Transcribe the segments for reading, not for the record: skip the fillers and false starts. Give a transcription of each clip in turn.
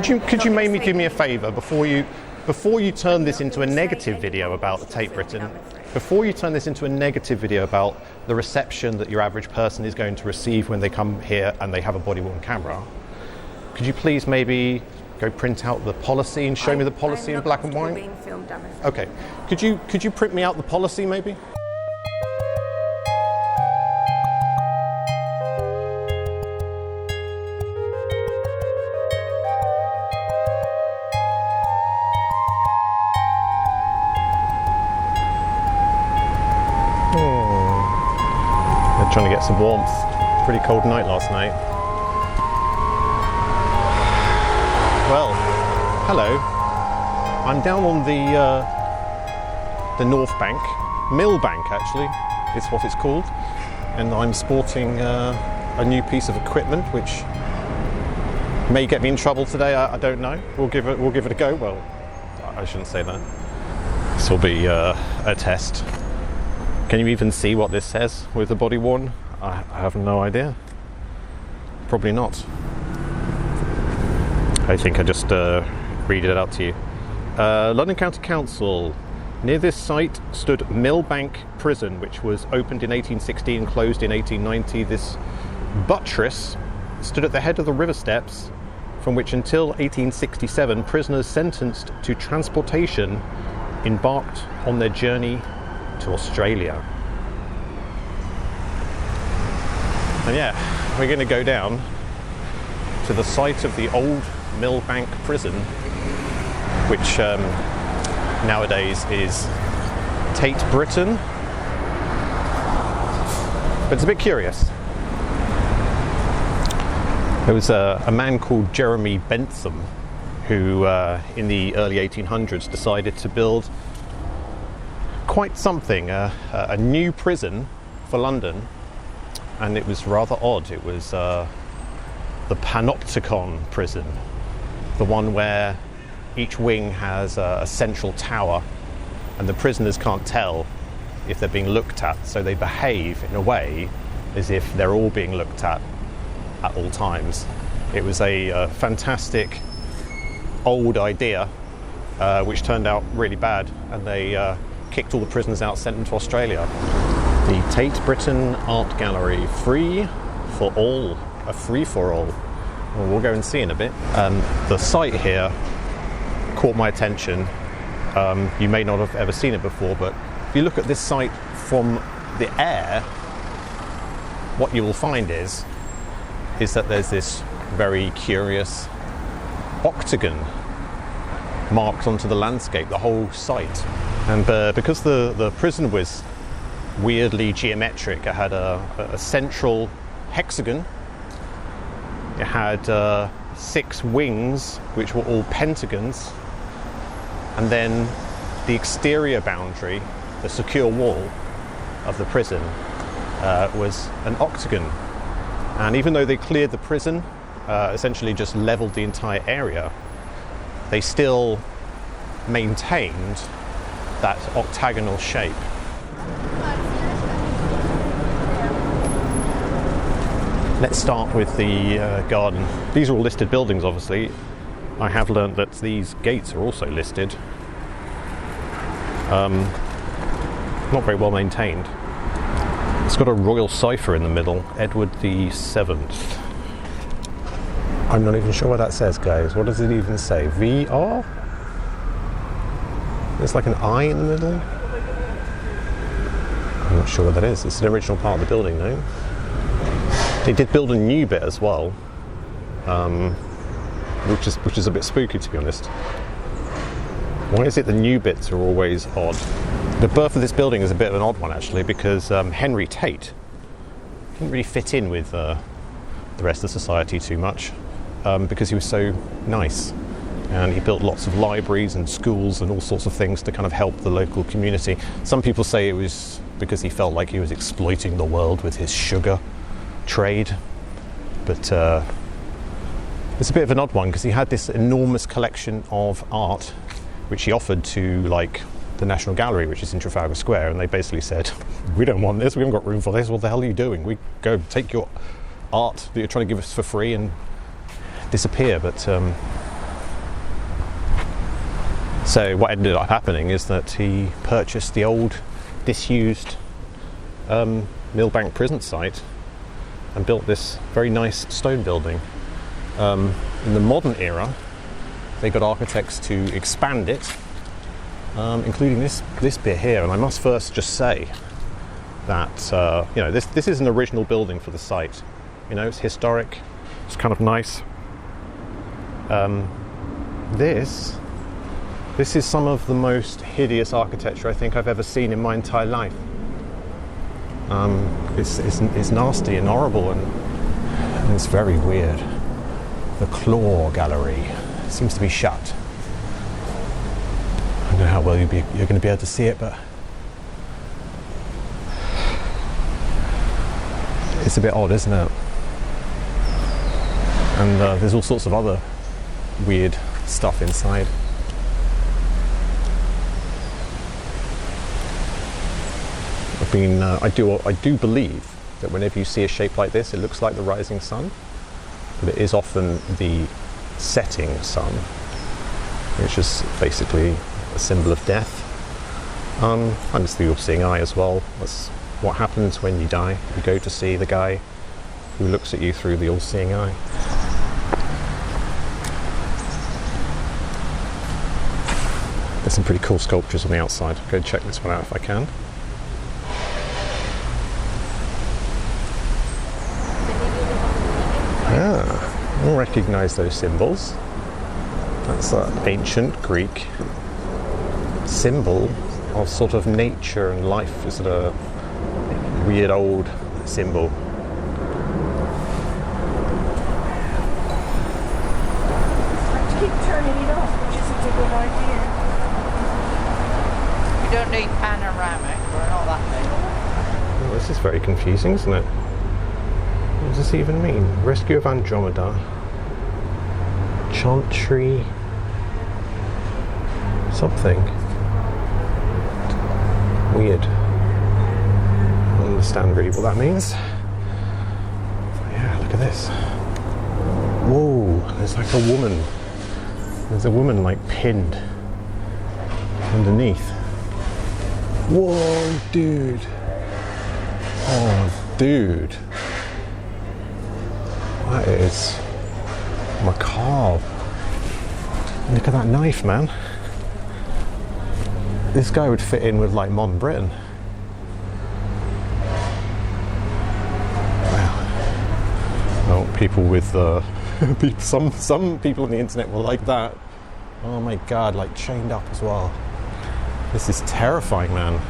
Could you maybe do me a favour before you turn this into a negative video about the Tate Britain? Before you turn this into a negative video about the reception that your average person is going to receive when they come here and they have a body-worn camera, could you please maybe go print out the policy and show me the policy in black and white? Being filmed, okay. Could you print me out the policy maybe? Trying to get some warmth. Pretty cold night last night. Well, hello. I'm down on the North Bank, Millbank actually, is what it's called, and I'm sporting a new piece of equipment which may get me in trouble today. I don't know. We'll give it a go. Well, I shouldn't say that. This will be a test. Can you even see what this says with the body worn? I have no idea. Probably not. I think I just read it out to you. London County Council. Near this site stood Millbank Prison, which was opened in 1816 and closed in 1890. This buttress stood at the head of the river steps, from which until 1867 prisoners sentenced to transportation embarked on their journey to Australia. And yeah, we're going to go down to the site of the old Millbank prison, which nowadays is Tate Britain. But it's a bit curious. There was a man called Jeremy Bentham who in the early 1800s decided to build quite something, a new prison for London, and it was rather odd. It was the Octagon prison, the one where each wing has a central tower and the prisoners can't tell if they're being looked at, so they behave in a way as if they're all being looked at all times. It was a fantastic old idea which turned out really bad, and they kicked all the prisoners out, sent them to Australia. The Tate Britain Art Gallery, free for all, a free-for-all. Well, we'll go and see in a bit. The site here caught my attention. You may not have ever seen it before, but if you look at this site from the air, what you will find is that there's this very curious octagon marked onto the landscape, the whole site. And because the prison was weirdly geometric, it had a central hexagon. It had 6 wings, which were all pentagons. And then the exterior boundary, the secure wall of the prison, was an octagon. And even though they cleared the prison, essentially just leveled the entire area, they still maintained that octagonal shape. Let's start with the garden. These are all listed buildings, obviously. I have learnt that these gates are also listed. Not very well maintained. It's got a royal cipher in the middle, Edward the 7th. I'm not even sure what that says, guys. What does it even say? VR? There's like an eye in the middle. I'm not sure what that is. It's an original part of the building, though. They did build a new bit as well, which is a bit spooky, to be honest. Why is it the new bits are always odd? The birth of this building is a bit of an odd one, actually, because Henry Tate didn't really fit in with the rest of society too much, because he was so nice. And he built lots of libraries and schools and all sorts of things to kind of help the local community. Some people say it was because he felt like he was exploiting the world with his sugar trade. But it's a bit of an odd one, because he had this enormous collection of art which he offered to, like, the National Gallery, which is in Trafalgar Square, and they basically said, we don't want this, we haven't got room for this, what the hell are you doing? We go take your art that you're trying to give us for free and disappear. But So what ended up happening is that he purchased the old, disused Millbank prison site and built this very nice stone building. In the modern era, they got architects to expand it, including this bit here. And I must first just say that this is an original building for the site. You know, it's historic. It's kind of nice. This is some of the most hideous architecture I think I've ever seen in my entire life. It's nasty and horrible, and it's very weird. The Claw Gallery seems to be shut. I don't know how well you're going to be able to see it, but it's a bit odd, isn't it? And there's all sorts of other weird stuff inside. I do believe that whenever you see a shape like this, it looks like the rising sun, but it is often the setting sun, which is basically a symbol of death. And it's the all-seeing eye as well. That's what happens when you die. You go to see the guy who looks at you through the all-seeing eye. There's some pretty cool sculptures on the outside. I'll go check this one out if I can. I recognise those symbols. That's an ancient Greek symbol of sort of nature and life. Is it a weird old symbol? I keep turning it off, which isn't a good idea. You don't need panoramic, we're not that big. Well, this is very confusing, isn't it? What does this even mean? Rescue of Andromeda. Chantry. Something. Weird. I don't understand really what that means. Yeah, look at this. Whoa, there's like a woman. There's a woman like pinned underneath. Whoa, dude. Oh, dude. That is macabre. Look at that knife, man. This guy would fit in with like modern Britain. Wow. Well, people with some people on the internet will like that. Oh my god, like chained up as well. This is terrifying, man.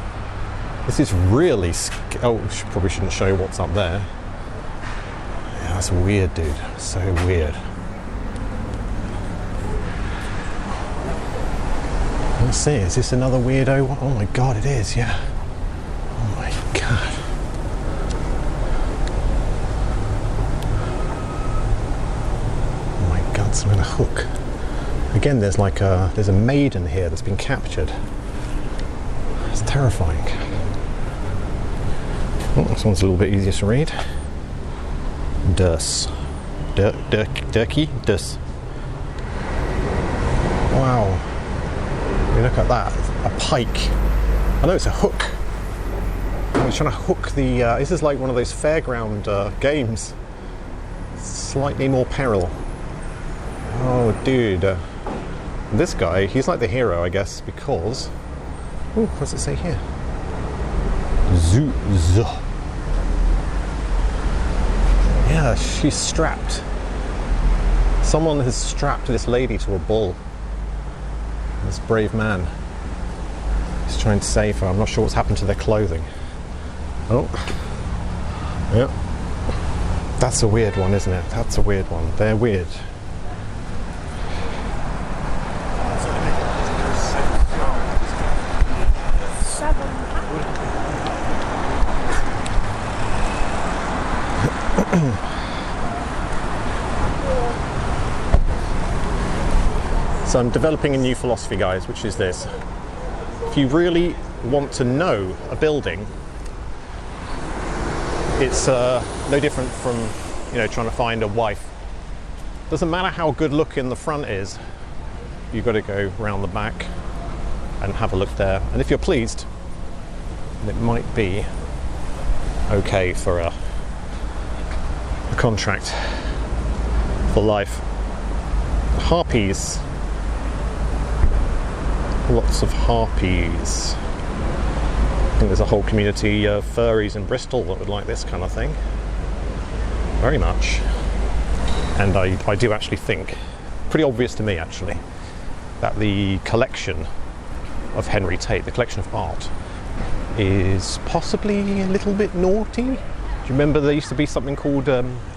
This is really probably shouldn't show what's up there. Yeah, that's weird, dude. So weird. Let's see, is this another weirdo one? Oh my god, it is, yeah. Oh my god. Oh my god, some kind of hook. Again, there's a maiden here that's been captured. It's terrifying. Oh, this one's a little bit easier to read. Dus. Durkee? Dus. Wow. I mean, look at that. A pike. I know it's a hook. I was trying to hook the... this is like one of those fairground games. Slightly more peril. Oh, dude. This guy, he's like the hero, I guess, because... Oh, what does it say here? Z. Yeah, she's strapped. Someone has strapped this lady to a bull. This brave man is trying to save her. I'm not sure what's happened to their clothing. Oh. Yep. That's a weird one, isn't it? That's a weird one. They're weird. So I'm developing a new philosophy, guys, which is this. If you really want to know a building, it's no different from, trying to find a wife. Doesn't matter how good looking the front is, you've got to go round the back and have a look there. And if you're pleased, it might be okay for a contract for life. Harpies. Lots of harpies. I think there's a whole community of furries in Bristol that would like this kind of thing. Very much. And I do actually think, pretty obvious to me actually, that the collection of Henry Tate, the collection of art, is possibly a little bit naughty. Do you remember there used to be something called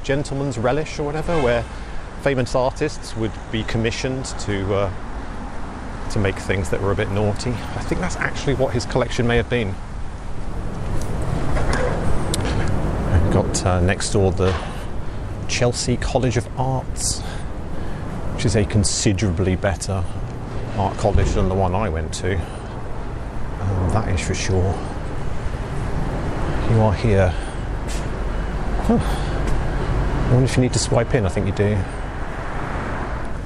Gentleman's Relish or whatever, where famous artists would be commissioned to make things that were a bit naughty? I think that's actually what his collection may have been. I've got next door the Chelsea College of Arts, which is a considerably better art college than the one I went to. That is for sure. You are here. Huh. I wonder if you need to swipe in. I think you do.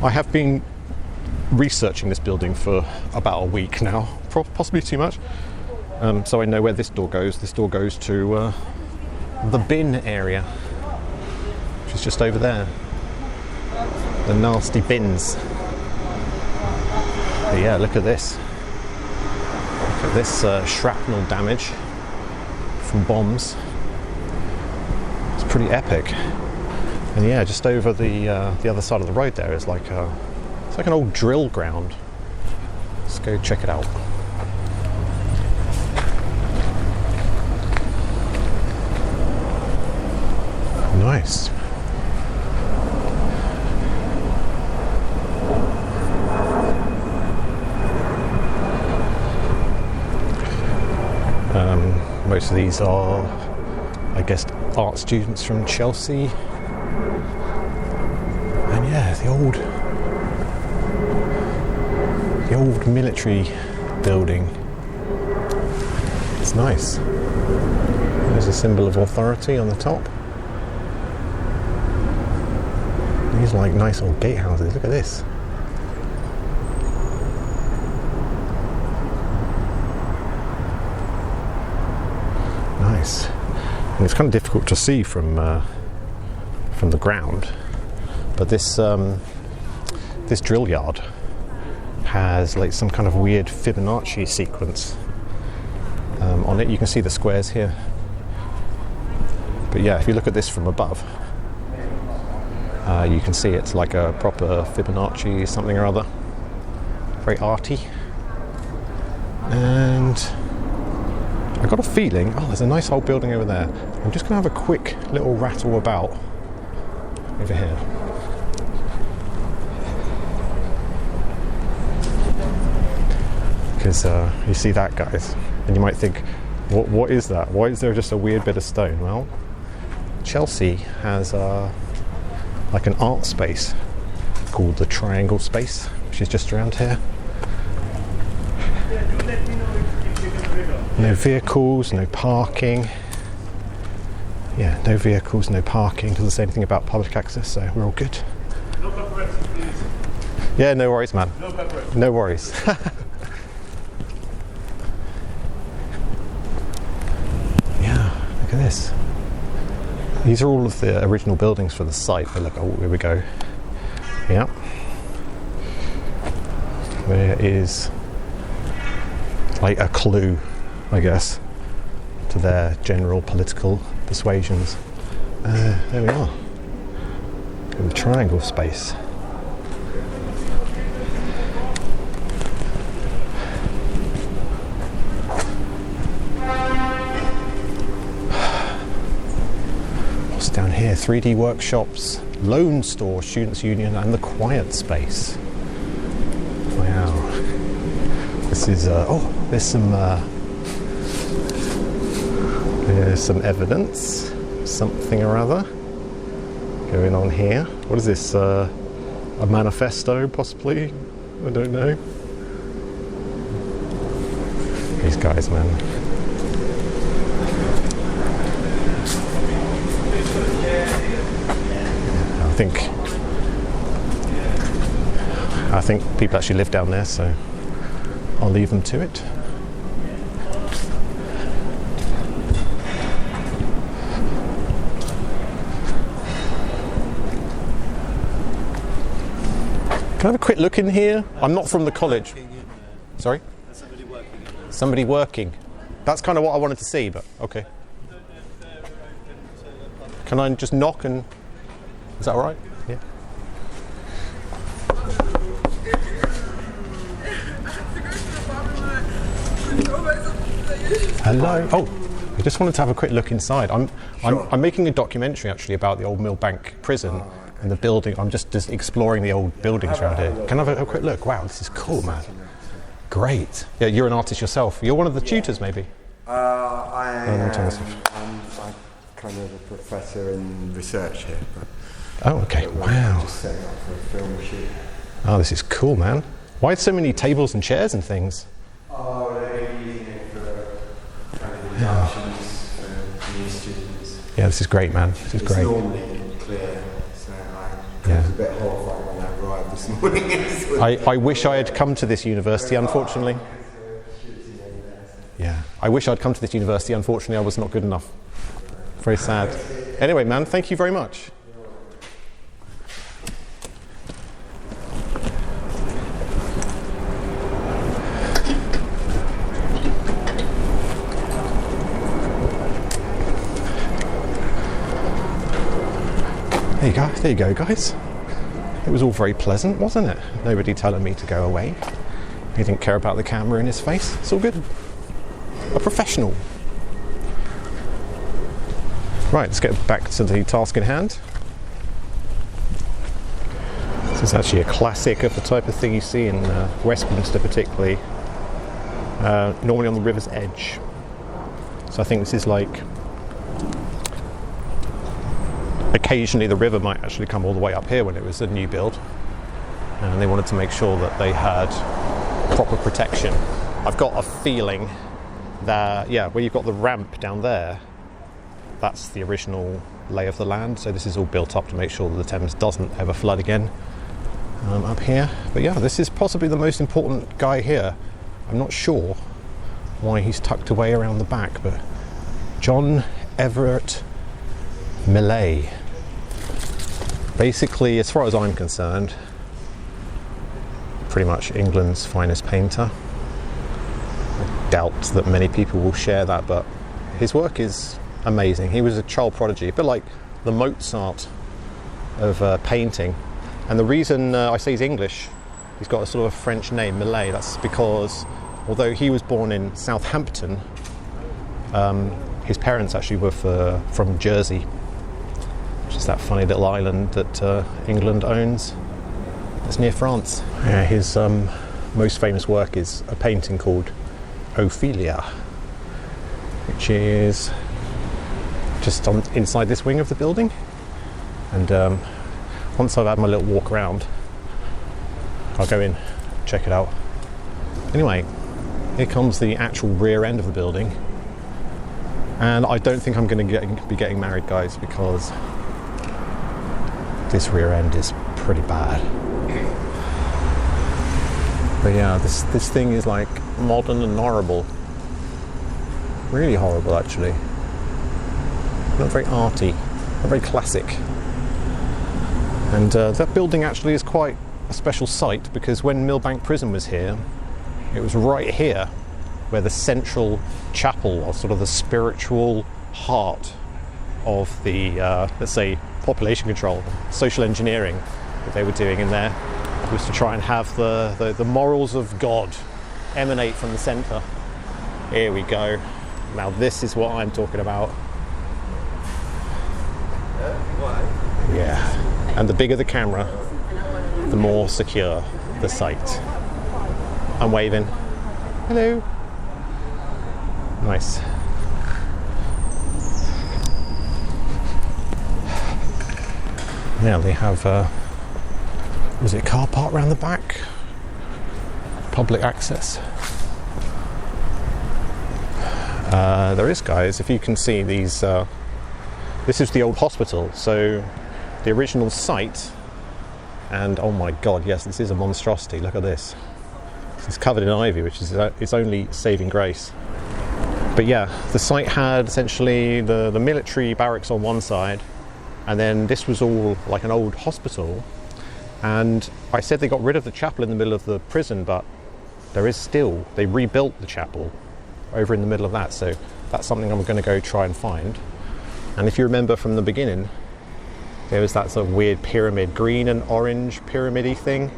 I have been researching this building for about a week now, possibly too much. So I know where this door goes. This door goes to the bin area, which is just over there. The nasty bins. But yeah, look at this. Look at this shrapnel damage from bombs. It's pretty epic. And yeah, just over the other side of the road there is like it's like an old drill ground. Let's go check it out. Nice. Most of these are, I guess, art students from Chelsea. And yeah, the old military building. It's nice. There's a symbol of authority on the top. These are like nice old gatehouses. Look at this. Nice. And it's kind of difficult to see from the ground, but this drill yard has like some kind of weird Fibonacci sequence on it. You can see the squares here, but yeah, if you look at this from above, you can see it's like a proper Fibonacci something or other. Very arty. And I got a feeling, oh, there's a nice old building over there. I'm just going to have a quick little rattle about over here. Because you see that, guys, and you might think, what is that? Why is there just a weird bit of stone? Well, Chelsea has like an art space called the Triangle Space, which is just around here. No vehicles, no parking. Yeah, no vehicles, no parking. Doesn't say anything about public access, so we're all good. No paparazzi, please. Yeah, no worries, man. No paparazzi. No worries. Yeah, look at this. These are all of the original buildings for the site. But look, oh, here we go. Yeah. There is like a clue, I guess, to their general political persuasions. There we are, in the Triangle Space. What's down here? 3D workshops, Loan Store, Students' Union, and the Quiet Space. Wow. This is, there's some evidence, something or other going on here. What is this? A manifesto, possibly? I don't know. These guys, man. I think people actually live down there, so I'll leave them to it. Can I have a quick look in here? I'm not from the college. Sorry? Somebody working in there. Somebody working. That's kind of what I wanted to see, but okay. Can I just knock and... Is that all right? Yeah. Hello. Oh, I just wanted to have a quick look inside. I'm making a documentary actually about the old Millbank prison and the building. I'm just exploring the old buildings around here. Can I have a quick look? Wow, this is cool, man. Great. Yeah, you're an artist yourself. You're one of the tutors, maybe? I'm kind of a professor in research here. But oh, okay. Wow. Just setting up for a film shoot. Oh, this is cool, man. Why so many tables and chairs and things? Oh, they're using it for kind of inductions for new students. Yeah, this is great, man. This is great. It's normally clear, so I was a bit horrified when I arrived this morning. I wish I had come to this university, unfortunately. Yeah, I wish I'd come to this university. Unfortunately, I was not good enough. Very sad. Anyway, man, thank you very much. There you go, guys. It was all very pleasant, wasn't it? Nobody telling me to go away. He didn't care about the camera in his face. It's all good. A professional. Right, let's get back to the task in hand. This is actually a classic of the type of thing you see in Westminster particularly. Normally on the river's edge. So I think this is like... Occasionally the river might actually come all the way up here when it was a new build. And they wanted to make sure that they had proper protection. I've got a feeling that, yeah, where you've got the ramp down there, that's the original lay of the land. So this is all built up to make sure that the Thames doesn't ever flood again up here. But yeah, this is possibly the most important guy here. I'm not sure why he's tucked away around the back, but John Everett Millais. Basically, as far as I'm concerned, pretty much England's finest painter. I doubt that many people will share that, but his work is amazing. He was a child prodigy, a bit like the Mozart of painting. And the reason I say he's English, he's got a sort of a French name, Millais. That's because although he was born in Southampton, his parents actually were from Jersey, which is that funny little island that England owns. It's near France. Yeah, his most famous work is a painting called Ophelia, which is just inside this wing of the building. And once I've had my little walk around, I'll go in, check it out. Anyway, here comes the actual rear end of the building. And I don't think I'm going to be getting married, guys, because this rear end is pretty bad. But yeah, this thing is like modern and horrible. Really horrible, actually. Not very arty, not very classic. And that building actually is quite a special site, because when Millbank Prison was here, it was right here where the central chapel was, sort of the spiritual heart of the, let's say, population control, social engineering that they were doing in there, was to try and have the morals of God emanate from the centre. Here we go. Now this is what I'm talking about. Yeah. And the bigger the camera, the more secure the site. I'm waving. Hello. Nice. Now they have, was it a car park around the back? Public access. There is, guys, if you can see these, this is the old hospital, so the original site, and oh my god, yes, this is a monstrosity, look at this. It's covered in ivy, which is its only saving grace. But yeah, the site had essentially the military barracks on one side, and then this was all like an old hospital. And I said they got rid of the chapel in the middle of the prison, but they rebuilt the chapel over in the middle of that. So that's something I'm going to go try and find. And if you remember from the beginning, there was that sort of weird pyramid, green and orange pyramid-y thing.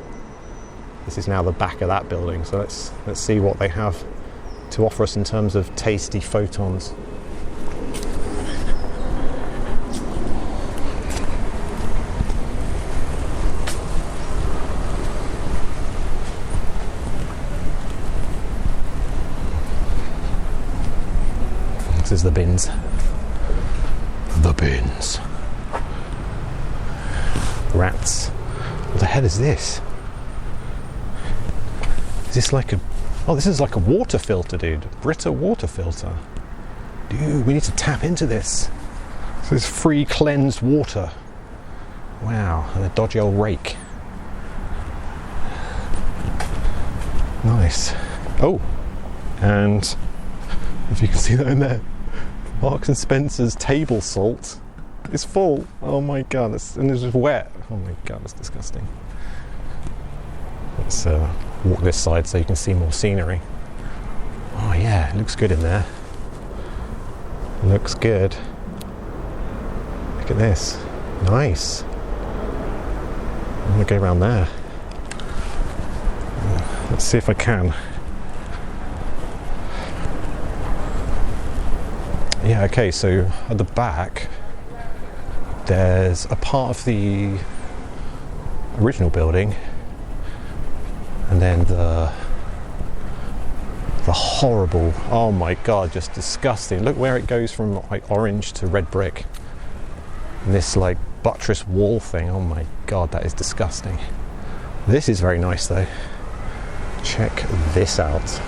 This is now the back of that building. So let's see what they have to offer us in terms of tasty photons. This is the bins. The bins. Rats. What the hell is this? Is this like a... Oh, this is like a water filter, dude. Brita water filter. Dude, we need to tap into this. So it's free cleansed water. Wow, and a dodgy old rake. Nice. Oh, and if you can see that in there, Marks and Spencer's table salt is full. Oh my god, and it's just wet. Oh my god, that's disgusting. Let's walk this side so you can see more scenery. Oh yeah, it looks good in there. Looks good. Look at this. Nice. I'm going to go around there. Let's see if I can. Yeah, okay, so at the back there's a part of the original building, and then the horrible, oh my god, just disgusting. Look where it goes from like orange to red brick. And this like buttress wall thing, oh my god, that is disgusting. This is very nice though. Check this out.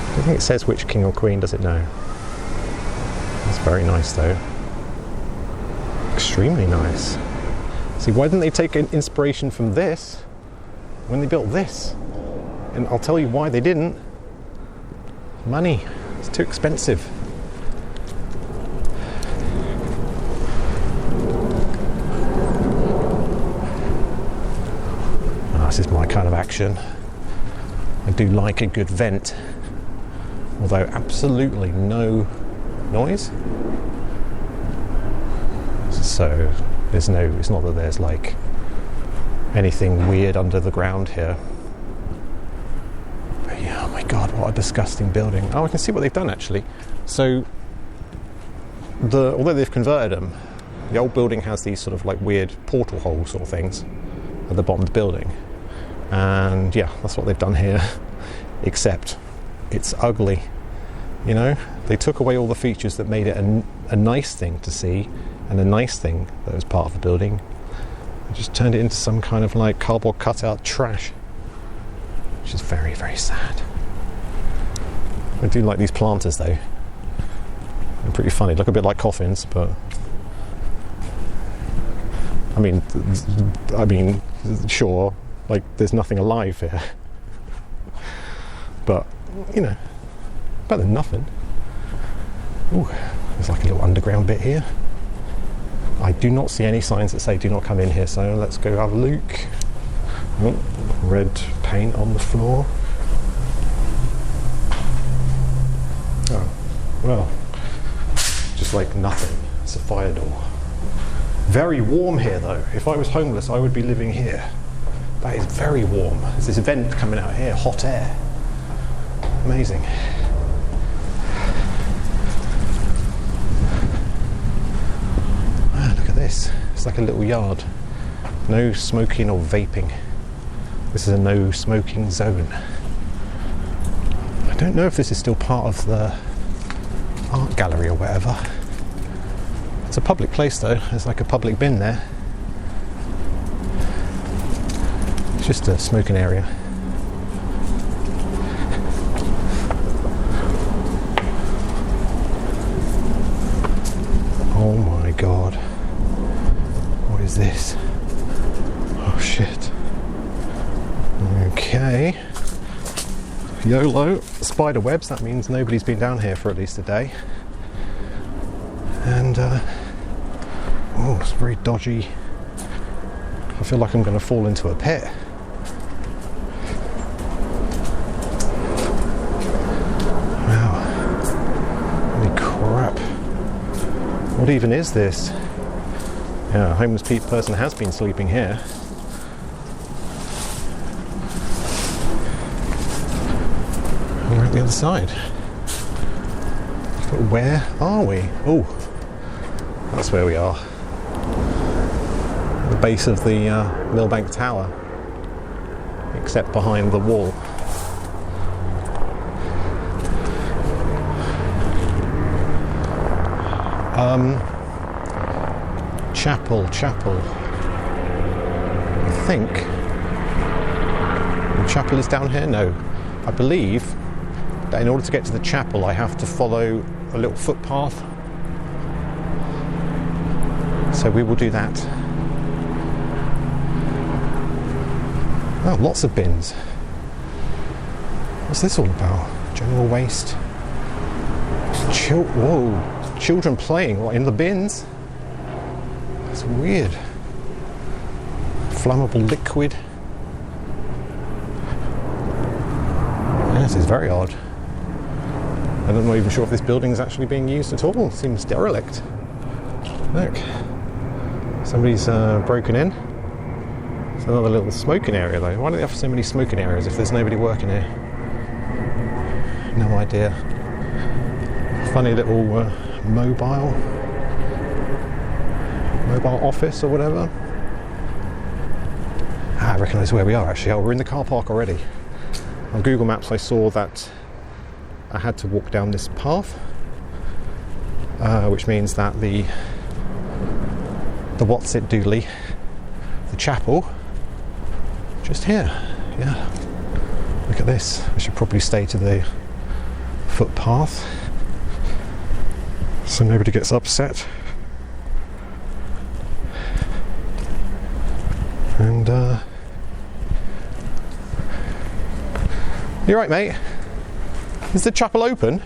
I don't think it says which king or queen, does it now? That's very nice though. Extremely nice. See, why didn't they take an inspiration from this when they built this? And I'll tell you why they didn't. Money. It's too expensive. Oh, this is my kind of action. I do like a good vent. Although absolutely no noise. So it's not that there's like anything weird under the ground here. But yeah, oh my god, what a disgusting building. Oh, I can see what they've done actually. So although they've converted them, the old building has these sort of like weird portal hole sort of things at the bottom of the building. And yeah, that's what they've done here. Except it's ugly. You know, they took away all the features that made it a nice thing to see and a nice thing that was part of the building. They just turned it into some kind of like cardboard cutout trash, which is very, very sad. I do like these planters though. They're pretty funny. Look a bit like coffins, but I mean, sure, like there's nothing alive here, but you know, better than nothing. Ooh, there's like a little underground bit here. I do not see any signs that say do not come in here, so let's go have a look. Oh, red paint on the floor. Oh, well, just like nothing. It's a fire door. Very warm here though. If I was homeless, I would be living here. That is very warm. There's this vent coming out here, hot air. Amazing. Ah, look at this. It's like a little yard. No smoking or vaping. This is a no smoking zone. I don't know if this is still part of the art gallery or whatever. It's a public place though. There's like a public bin there. It's just a smoking area. Oh my god. What is this? shit. Okay. YOLO. Spider webs, that means nobody's been down here for at least a day. And, oh, it's very dodgy. I feel like I'm going to fall into a pit. Wow. Holy crap. What even is this? Yeah, a homeless person has been sleeping here. We're at the other side. But where are we? Oh, that's where we are. The base of the Millbank Tower, except behind the wall. Chapel. I think the chapel is down here. No, I believe that in order to get to the chapel I have to follow a little footpath, so we will do that. Oh, lots of bins. What's this all about? General waste. Whoa, children playing in the bins. That's weird. Flammable liquid. This is very odd. I'm not even sure if this building is actually being used at all. It seems derelict. Look, somebody's broken in. It's another little smoking area though. Why do they have so many smoking areas if there's nobody working here? No idea. Funny little mobile office or whatever. I recognise where we are actually. Oh, we're in the car park already. On Google Maps I saw that I had to walk down this path, which means that the what's it doodly, the chapel, just here. Yeah, look at this. I should probably stay to the footpath so nobody gets upset. And you're right, mate. Is the chapel open?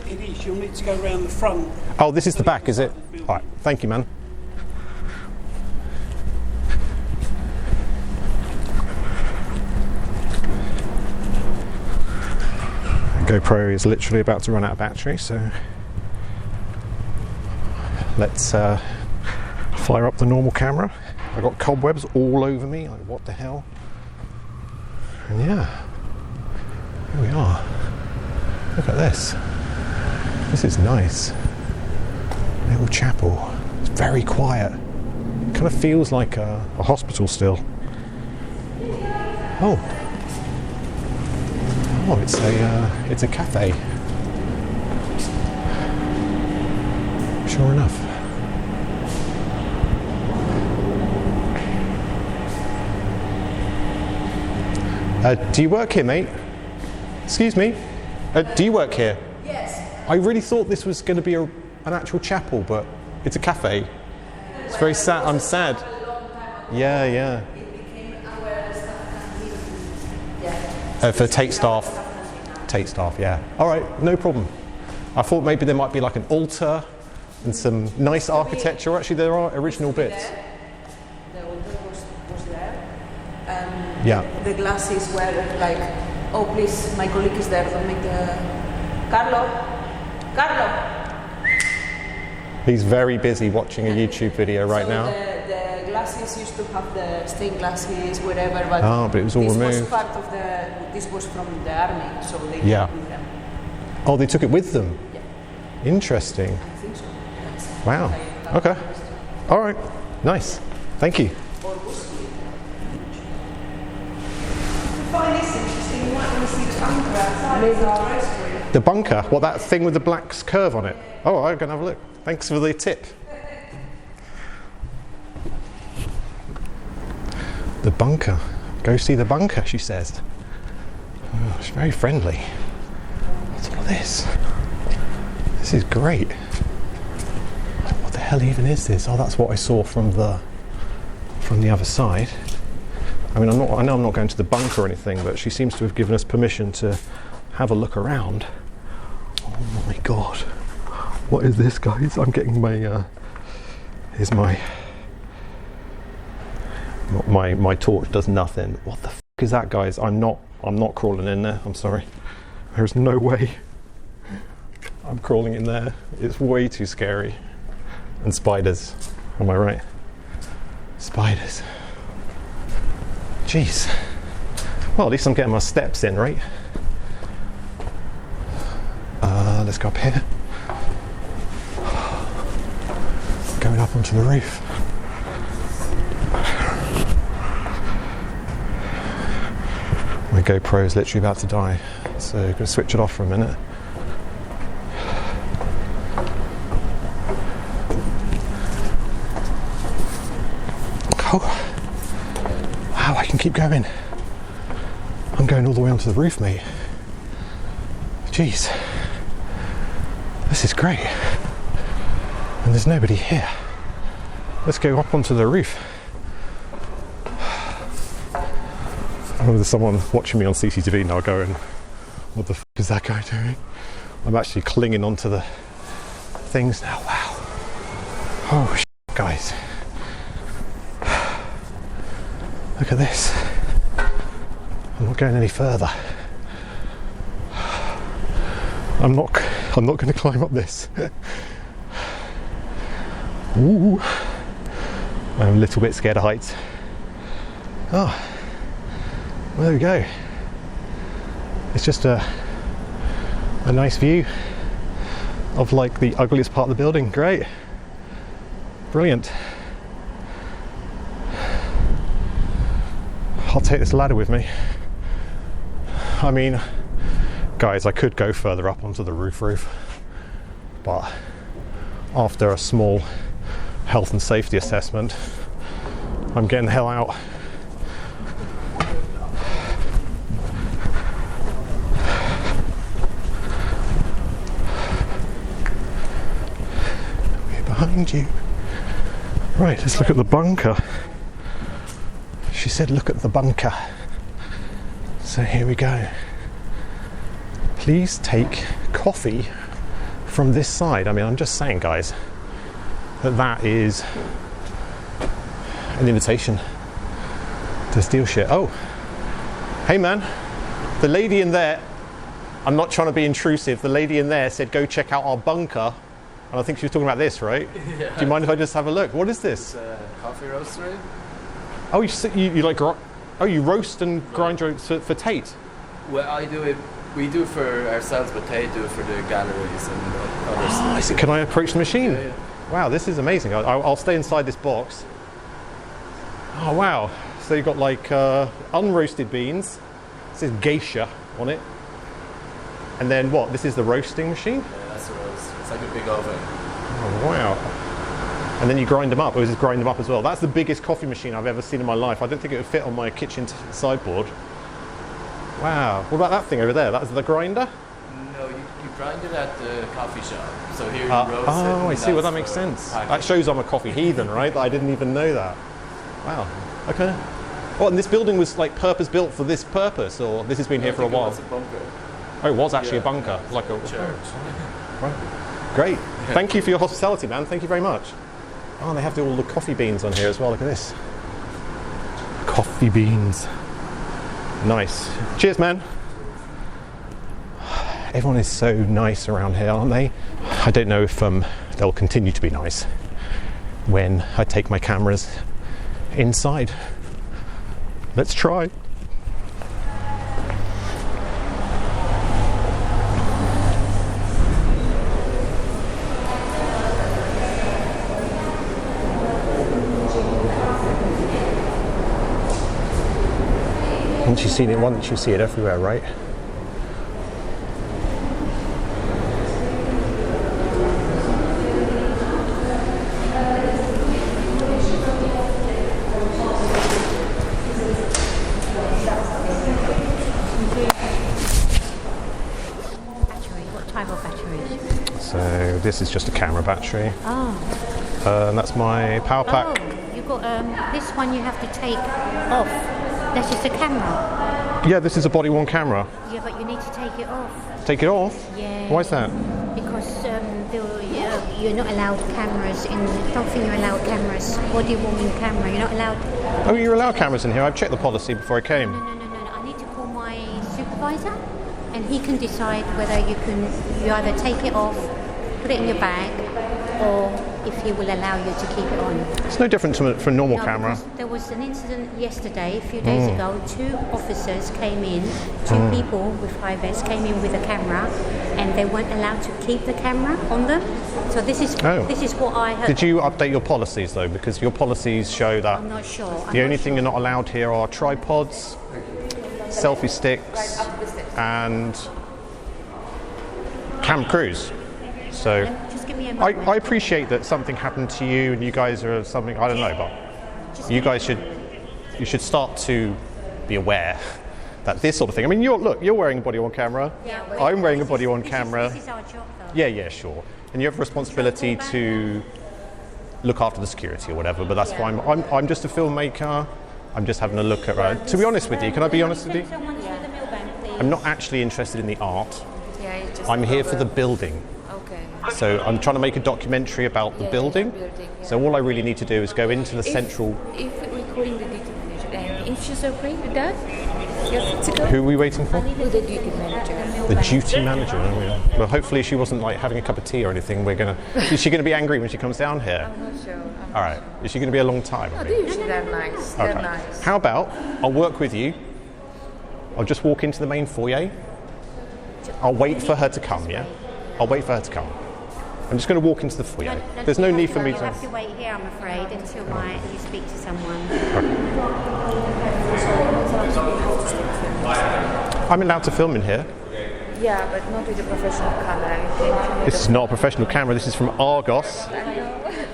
It is. You'll need to go around the front. Oh, this is the back, is it? All right, thank you, man. GoPro is literally about to run out of battery, so let's fire up the normal camera. I've got cobwebs all over me, like what the hell? And yeah, here we are. Look at this. This is nice. Little chapel. It's very quiet. It kind of feels like a hospital still. Oh, it's a cafe. Sure enough. Do you work here, mate? Excuse me? Do you work here? Yes. I really thought this was going to be an actual chapel, but it's a cafe. It's very sad. I'm sad. Yeah. It became aware stuff. For Tate staff. Tate staff, yeah. All right, no problem. I thought maybe there might be like an altar and some nice architecture. Actually, there are original bits. The altar was there. Yeah. The glasses were like, oh please, my colleague is there, don't make the... Carlo! He's very busy watching a YouTube video right now. The glasses used to have the stained glasses, whatever, but, but it was all this removed. Was part of this was from the army, so they took it with them. Oh, they took it with them? Yeah. Interesting. I think so. Wow. Okay. All right. Nice. Thank you. I find this interesting. You might want to see the bunker outside. The bunker? What, that thing with the black curve on it? Oh, I'm going to have a look. Thanks for the tip. The bunker. Go see the bunker, she says. Oh, she's very friendly. What's all this? This is great. What the hell even is this? Oh, that's what I saw from from the other side. I mean, I know I'm not going to the bunker or anything, but she seems to have given us permission to have a look around. Oh my god. What is this, guys? I'm getting my here's my torch does nothing. What the f is that, guys? I'm not crawling in there. I'm sorry. There's no way I'm crawling in there. It's way too scary. And spiders. Am I right? Spiders. Jeez. Well, at least I'm getting my steps in, right? Let's go up here. Going up onto the roof. My GoPro is literally about to die, so I'm going to switch it off for a minute. Oh, wow, I can keep going. I'm going all the way onto the roof, mate. Jeez, this is great. And there's nobody here. Let's go up onto the roof. I know there's someone watching me on CCTV now going, what the f is that guy doing? I'm actually clinging onto the things now. Wow. Oh shit, guys. Look at this. I'm not going any further. I'm not going to climb up this. Ooh. I'm a little bit scared of heights. Oh, well, there we go. It's just a nice view of like the ugliest part of the building. Great. Brilliant. I'll take this ladder with me. I mean, guys, I could go further up onto the roof, but after a small health and safety assessment, I'm getting the hell out. We're behind you. Right, let's look at the bunker. She said look at the bunker. So here we go. Please take coffee from this side. I mean, I'm just saying, guys, that is an invitation to steal shit. Oh, hey man, the lady in there, I'm not trying to be intrusive, the lady in there said go check out our bunker, and I think she was talking about this, right? Yeah. Do you mind if I just have a look? What is this? It's a coffee roastery. Oh, you like, oh, you roast and grind for Tate? Well, I do it. We do it for ourselves, but Tate do it for the galleries and other stuff. I see. Can I approach the machine? Yeah. Wow, this is amazing. I'll stay inside this box. Oh wow! So you've got like unroasted beans. It says geisha on it. And then what? This is the roasting machine? Yeah, that's the roast. It's like a big oven. Oh wow! And then you grind them up. Or is it grind them up as well? That's the biggest coffee machine I've ever seen in my life. I don't think it would fit on my kitchen sideboard. Wow. What about that thing over there? That's the grinder? No, you grind it at the coffee shop. So here you roast it. Oh, I see. Well, that makes sense. That shows I'm a coffee heathen, right? That I didn't even know that. Wow. Okay. Oh, and this building was like purpose built for this purpose, or this has been here for a while? It was a bunker. Oh, it was actually a bunker, like a church. Right. Great. Thank you for your hospitality, man. Thank you very much. Oh, they have all the coffee beans on here as well. Look at this. Coffee beans. Nice. Cheers, man. Everyone is so nice around here, aren't they? I don't know if they'll continue to be nice when I take my cameras inside. Let's try. Once you've seen it once, you see it everywhere, right? What type of battery? So this is just a camera battery. Oh. And that's my power pack. Oh, you got this one you have to take off. That's just a camera. Yeah, this is a body-worn camera. Yeah, but you need to take it off. Take it off? Yeah. Why is that? Because you're not allowed cameras in. I don't think you're allowed cameras. Body warming camera. You're not allowed. Oh, you're allowed cameras in here. I've checked the policy before I came. No. I need to call my supervisor, and he can decide whether you either take it off, put it in your bag, or if he will allow you to keep it on. It's no different for a normal camera. There was an incident yesterday, a few days ago. 2 officers came in, 2 people with high vests came in with a camera, and they weren't allowed to keep the camera on them. So this is what I heard. Did you update your policies though? Because your policies show that I'm not sure. the only thing you're not allowed here are tripods, selfie sticks, and camera crews. So Just give me a I moment. appreciate that something happened to you and you guys are something, I don't know, but you guys should start to be aware that this sort of thing. I mean, you're wearing a body on camera. Yeah, I'm wearing a body on camera. This is our job, though. Yeah, sure. And you have a responsibility to look after the security or whatever, but that's fine. I'm just a filmmaker. I'm just having a look at. To be honest with you, can I be honest with you? Someone through the Millbank, please. I'm not actually interested in the art. Yeah, you just I'm here for the building. Okay. So I'm trying to make a documentary about the building. So all I really need to do is go into the central. If we're calling the duty manager, and if she's okay with that, you're fit to go. Who are we waiting for? Who the duty manager? The duty manager. Oh, yeah. Well, hopefully she wasn't like having a cup of tea or anything. Is she going to be angry when she comes down here? I'm not sure. All right. Is she going to be a long time? No, they're usually that nice. They're Okay. nice. How about I'll work with you. I'll just walk into the main foyer. I'll wait for her to come, yeah? I'll wait for her to come. I'm just going to walk into the foyer. There's no need for me You to... have to wait here, I'm afraid, until you speak to someone. I'm allowed to film in here. Yeah, but not with a professional camera. You can This is not a professional camera. This is from Argos.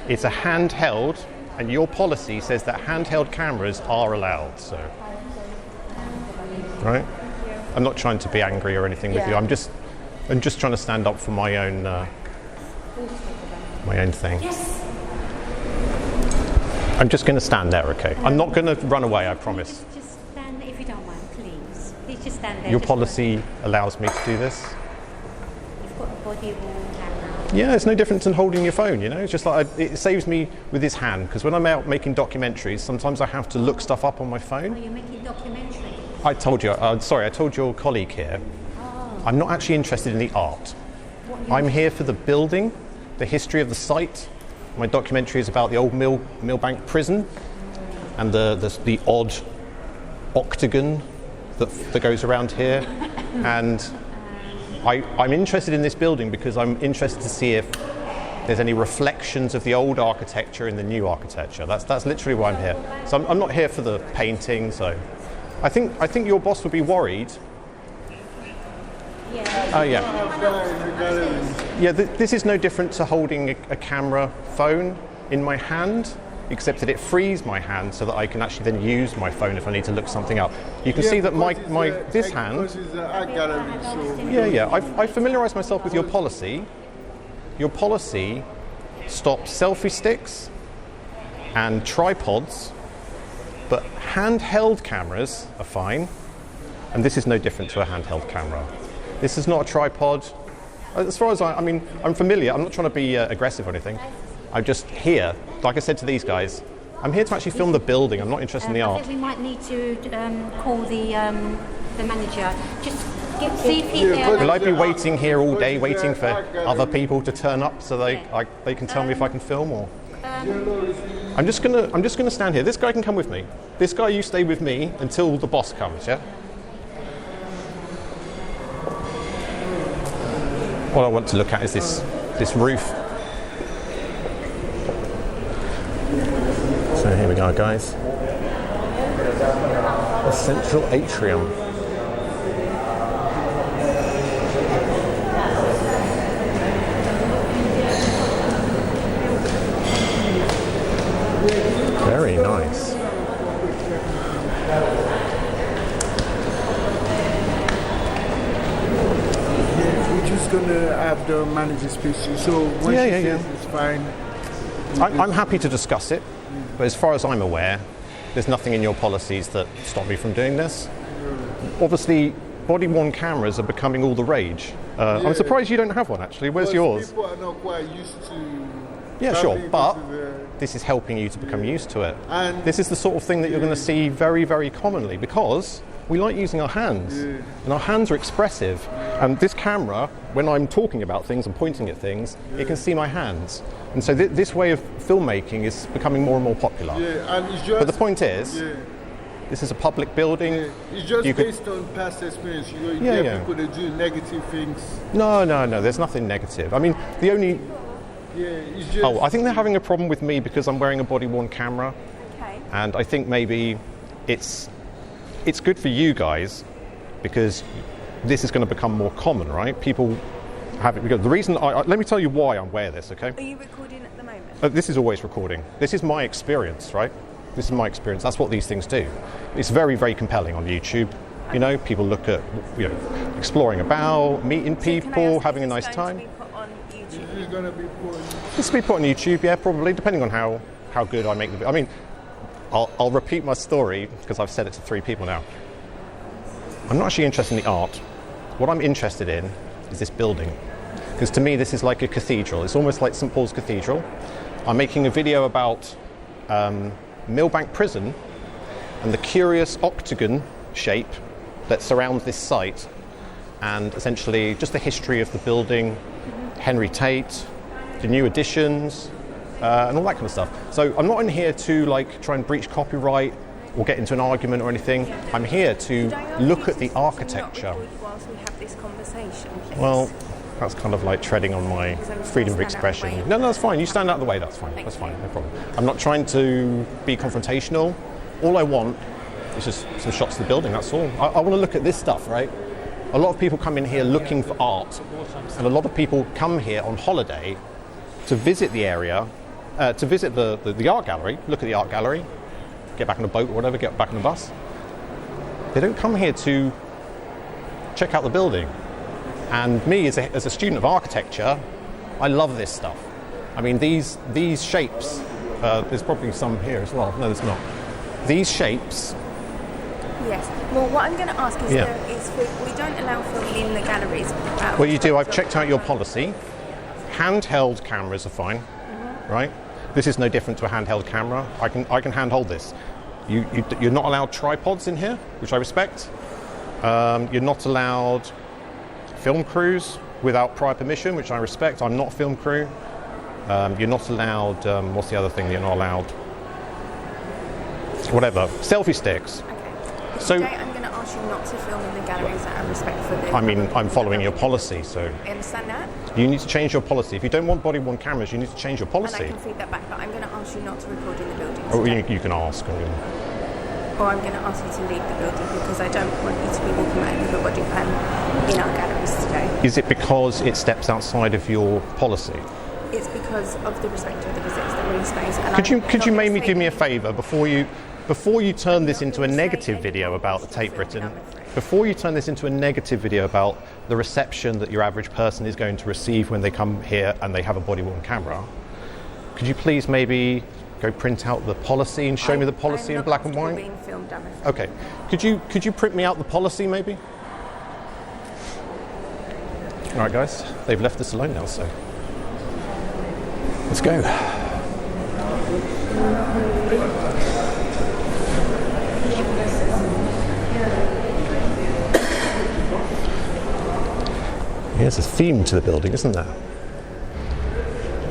It's a handheld, and your policy says that handheld cameras are allowed, so... Right? I'm not trying to be angry or anything with you. I'm just trying to stand up for my own thing. Yes. I'm just going to stand there, okay? I'm not going to run away, I promise. Just stand, if you don't mind, please. Please just stand there. Your Just policy allows me to do this. You've got a body worn camera. Yeah, it's no different than holding your phone, you know? It's just like, it saves me with this hand, because when I'm out making documentaries, sometimes I have to look stuff up on my Oh, phone. you're making documentary. I told you, I told your colleague here, I'm not actually interested in the art. I'm here for the building, the history of the site. My documentary is about the old Millbank prison and the odd octagon that goes around here. And I'm interested in this building because I'm interested to see if there's any reflections of the old architecture in the new architecture. That's literally why I'm here. So I'm not here for the painting. So I think your boss would be worried. Oh yeah. Yeah, this is no different to holding a camera phone in my hand, except that it frees my hand so that I can actually then use my phone if I need to look something up. You can see that this hand. I familiarised myself with your policy. Your policy stops selfie sticks and tripods, but handheld cameras are fine, and this is no different to a handheld camera. This is not a tripod. As far as I'm familiar. I'm not trying to be aggressive or anything. I'm just here, like I said to these guys, I'm here to actually film the building. I'm not interested in the I art. think we might need to call the manager. Just see if he's there. Will I be waiting here all day, waiting for other people to turn up so they can tell me if I can film, or? I'm just gonna stand here. This guy can come with me. This guy, you stay with me until the boss comes. Yeah. What I want to look at is this roof. So here we go, guys. The central atrium. Very nice. We're just gonna have the manager speak to you. So when she says it's fine, I'm happy to discuss it, but as far as I'm aware, there's nothing in your policies that stop me from doing this. Obviously, body-worn cameras are becoming all the rage. I'm surprised you don't have one, actually. Where's yours? People are not quite used to... Yeah, sure, but this is helping you to become used to it. And this is the sort of thing that you're going to see very, very commonly, because we like using our hands, and our hands are expressive. And this camera, when I'm talking about things and pointing at things, it can see my hands. And so this way of filmmaking is becoming more and more popular. And it's just, but the point is, this is a public building. It's just based on past experience. You get people that do negative things. No, there's nothing negative. I mean, the only... it's just... I think they're having a problem with me because I'm wearing a body-worn camera. Okay. And I think maybe it's good for you guys because this is going to become more common, right? People have it because the reason let me tell you why I wear this, okay? Are you recording at the moment? This is always recording. This is my experience, right? This is my experience. That's what these things do. It's very, very compelling on YouTube. You know, people look at, exploring about, meeting people, having a nice time. It's going to be put on YouTube. This will be put on YouTube, yeah, probably, depending on how good I make the video. I mean, I'll repeat my story because I've said it to 3 people now. I'm not actually interested in the art. What I'm interested in is this building. Because to me, this is like a cathedral. It's almost like St. Paul's Cathedral. I'm making a video about Millbank Prison and the curious octagon shape that surrounds this site, and essentially just the history of the building, Henry Tate, the new additions, and all that kind of stuff. So I'm not in here to try and breach copyright or get into an argument or anything. I'm here to look at the architecture. Whilst we have this conversation, please? Well, that's kind of like treading on my freedom of expression. No, that's fine. You stand out of the way. That's fine. That's fine. No problem. I'm not trying to be confrontational. All I want is just some shots of the building. That's all. I want to look at this stuff, right? A lot of people come in here looking for art, and a lot of people come here on holiday to visit the area, to visit the art gallery, look at the art gallery, get back on a boat or whatever, get back on a bus. They don't come here to check out the building. And me, as a student of architecture, I love this stuff. I mean, these shapes, there's probably some here as well. No, there's not. These shapes... Yes. Well, what I'm going to ask is, we don't allow filming in the galleries. Well, you do. I've checked out your policy. Handheld cameras are fine, right? This is no different to a handheld camera. I can handhold this. You're not allowed tripods in here, which I respect. You're not allowed film crews without prior permission, which I respect. I'm not a film crew. You're not allowed, what's the other thing you're not allowed? Whatever. Selfie sticks. Okay. So today I'm going to ask you not to film in the galleries out of respect for the... I mean, I'm following your policy, so... I understand that. You need to change your policy. If you don't want body-worn cameras, you need to change your policy. And I can feed that back, but I'm going to ask you not to record in the building Oh, today. you can ask. I mean. Or I'm going to ask you to leave the building because I don't want you to be walking around with a body cam in our galleries today. Is it because it steps outside of your policy? It's because of the respect of the visitors that we're in space. And Could you maybe do me a favour before you turn this into a negative video about the Tate Britain? Before you turn this into a negative video about the reception that your average person is going to receive when they come here and they have a body-worn camera, could you please maybe go print out the policy and show me the policy in black and white? Being filmed, I'm afraid. Okay. Could you print me out the policy maybe? All right, guys. They've left us alone now, so let's go. There's a theme to the building, isn't there?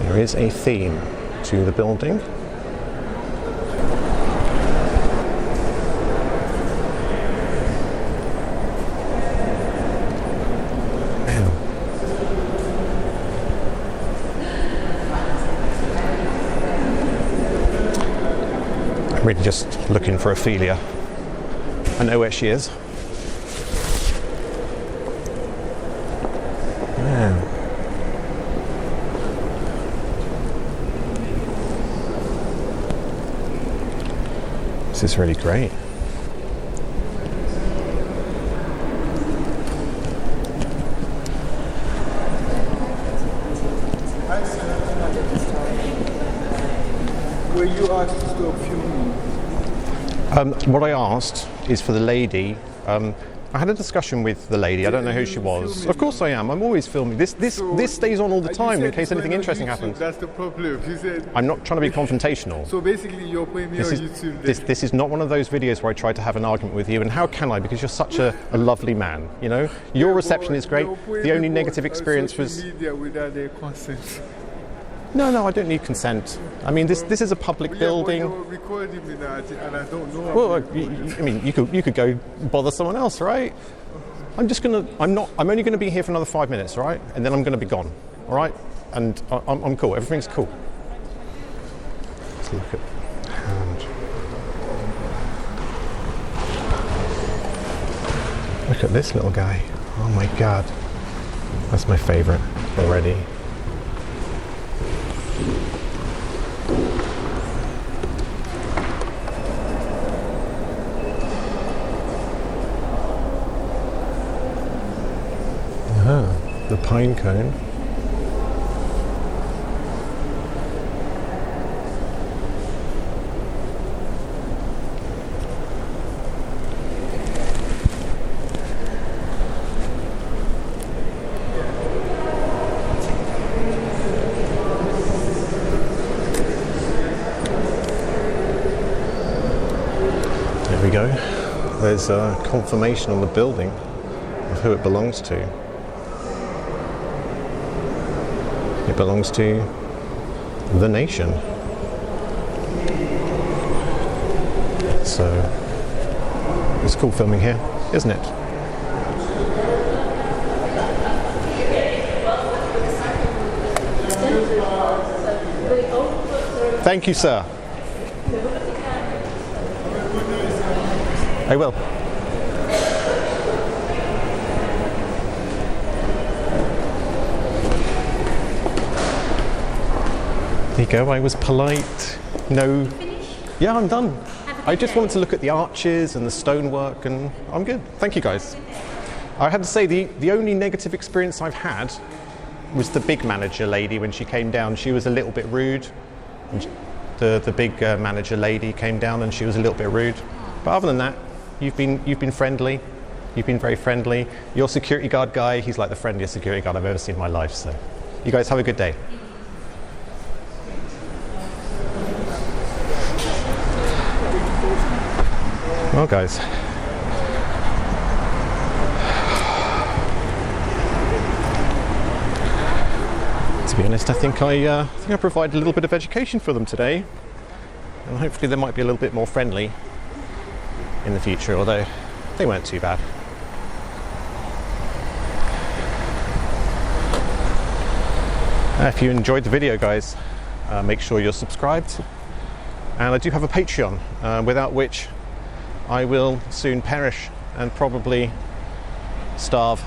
There is a theme to the building. I'm really just looking for Ophelia. I know where she is. This is really great. What I asked is for the lady. I had a discussion with the lady. I don't know who she was. Of course I am. I'm always filming. This stays on all the time in case anything interesting happens. That's the problem. You said I'm not trying to be confrontational. So basically, you're putting me on YouTube. This is not one of those videos where I try to have an argument with you. And how can I? Because you're such a lovely man. You know, your reception is great. The only negative experience was media without their consent. No, I don't need consent. I mean, this is a public building. You're recording me now, and I don't know. Well, I mean, you could go bother someone else, right? I'm only gonna be here for another 5 minutes, right? And then I'm gonna be gone, all right? And I'm cool. Everything's cool. Let's look at hand. Look at this little guy. Oh my God, that's my favourite already. The pine cone. There we go. There's a confirmation on the building of who it belongs to. It belongs to the nation. So it's cool filming here, isn't it? Thank you, sir. I will. There you go, I was polite. No. Yeah, I'm done. I just wanted to look at the arches and the stonework, and I'm good. Thank you, guys. I had to say, the only negative experience I've had was the big manager lady when she came down. She was a little bit rude. And the big manager lady came down and she was a little bit rude. But other than that, you've been friendly. You've been very friendly. Your security guard guy, he's like the friendliest security guard I've ever seen in my life. So you guys have a good day. Well, guys, to be honest, I think I provided a little bit of education for them today, and hopefully they might be a little bit more friendly in the future, although they weren't too bad. If you enjoyed the video, guys, make sure you're subscribed, and I do have a Patreon, without which I will soon perish and probably starve.